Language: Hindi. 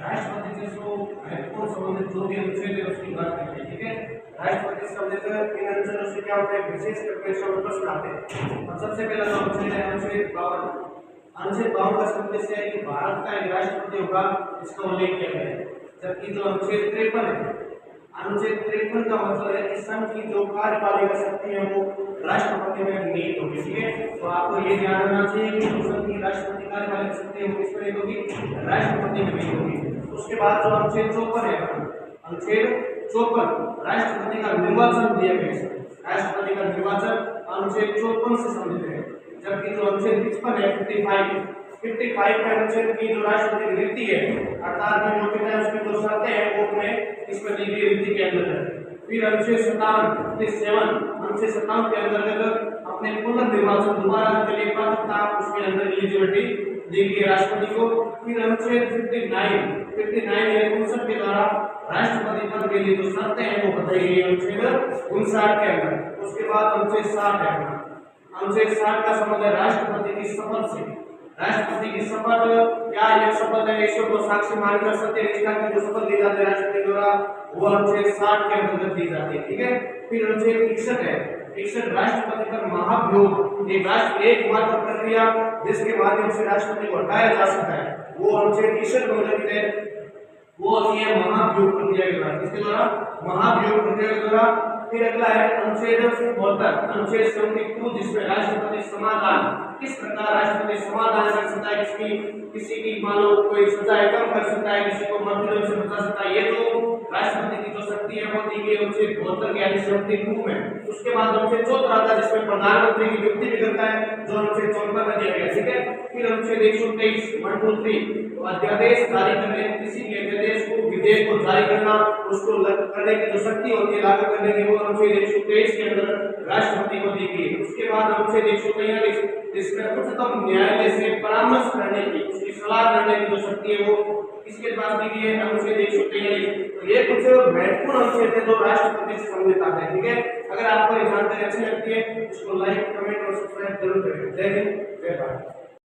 राष्ट्रपति से जो महत्वपूर्ण संबंधित जो भी अनुच्छेद है उसकी बात करते हैं। ठीक है, राष्ट्रपति से संबंधित इन अनुच्छेदों से क्या होता है, विशेष परीक्षा में प्रश्न आते हैं। और सबसे पहला जो अनुच्छेद है अनुच्छेद 52। अनुच्छेद 52 का उद्देश्य है कि भारत का एक राष्ट्रपति होगा, इसका उल्लेख किया गया है। जबकि जो अनुच्छेद 53 है, अनुच्छेद 53 का मतलब है कि संघ की जो कार्यपालिका शक्ति है वो राष्ट्रपति में निहित होगी। ठीक है, तो आपको ये ध्यान रखना चाहिए कि जो संघ की राष्ट्रपति कार्यपालिका शक्ति है वो किस में होगी, राष्ट्रपति में निहित होगी। उसके बाद जो अनुच्छेद 54 है, अनुच्छेद 54 राष्ट्रपति का निर्वाचन दिया गया है। राष्ट्रपति का निर्वाचन अनुच्छेद 54 से संबंधित है। जबकि जो अनुच्छेद 55 है 55 का अनुच्छेद की जो राष्ट्रपति की रीति है अर्थात जो योग्यता है उसकी जो शर्तें हैं वो अपने इसमें दी गई रीति के अंदर है। फिर अनुच्छेद 57 के अंतर्गत अपने पुनर्निर्वाचन दोबारा के लिए पात्रता उसके अंदर एलिजिबिलिटी दी गई राष्ट्रपति को। फिर अनुच्छेद 59 संसद के द्वारा राष्ट्रपति पद के लिए जो शर्तें हैं वो बताई गई अनुच्छेद 59 के अंदर। उसके बाद अनुच्छेद 60 है, अनुच्छेद 60 का संबंध है राष्ट्रपति की शपथ से। राष्ट्रपति की शपथ क्या यह शपथ है ईश्वर को साक्षी मानकर सत्य निष्ठा की जो शपथ दी जाती है राष्ट्रपति द्वारा वो अनुच्छेद 60 के अंतर्गत दी जाती है। ठीक है, फिर अनुच्छेद 61 है, 61 राष्ट्रपति पर महाभियोग एकमात्र प्रक्रिया जिसके माध्यम से राष्ट्रपति को हटाया जा सकता है वो अनुच्छेद 61 में उल्लेखित है, वो है महाभियोग प्रक्रिया के द्वारा। किसके द्वारा, महाभियोग प्रक्रिया के द्वारा। फिर अगला है अनुच्छेद 72, अनुच्छेद 72 जिसमें राष्ट्रपति समाधान किस प्रकार राष्ट्रपति समाधान कर सकता है, किसी की मान लो कोई सजा कम कर सकता है, किसी को मृत्युदंड से बचा सकता है, ये तो राष्ट्रपति की जो शक्ति है वो दी गई अनुच्छेद 72 यानी 72 में। उसके बाद अनुच्छेद 74 आता है जिसमें प्रधानमंत्री की नियुक्ति भी करता है जो अनुच्छेद 74 में दिया गया। ठीक है, फिर अनुच्छेद 123 1 2 3 तो अध्यादेश जारी करने, किसी भी अध्यादेश को विधेयक को जारी करना उसको करने की जो शक्ति होती है लागू करने की वो अनुच्छेद 123 के अंदर राष्ट्रपति को दी गई। उसके बाद अनुच्छेद 143 जिसमें उच्चतम न्यायालय से परामर्श करने की, उसकी सलाह करने की जो शक्ति है वो किसके पास दी गई है, अनुच्छेद 143। तो ये कुछ महत्वपूर्ण अनुच्छेद है जो राष्ट्रपति से संबंधित आते हैं। ठीक है, अगर आपको ये जानकारी अच्छी लगती है इसको लाइक कमेंट और सब्सक्राइब जरूर करें। जय हिंद, जय भारत।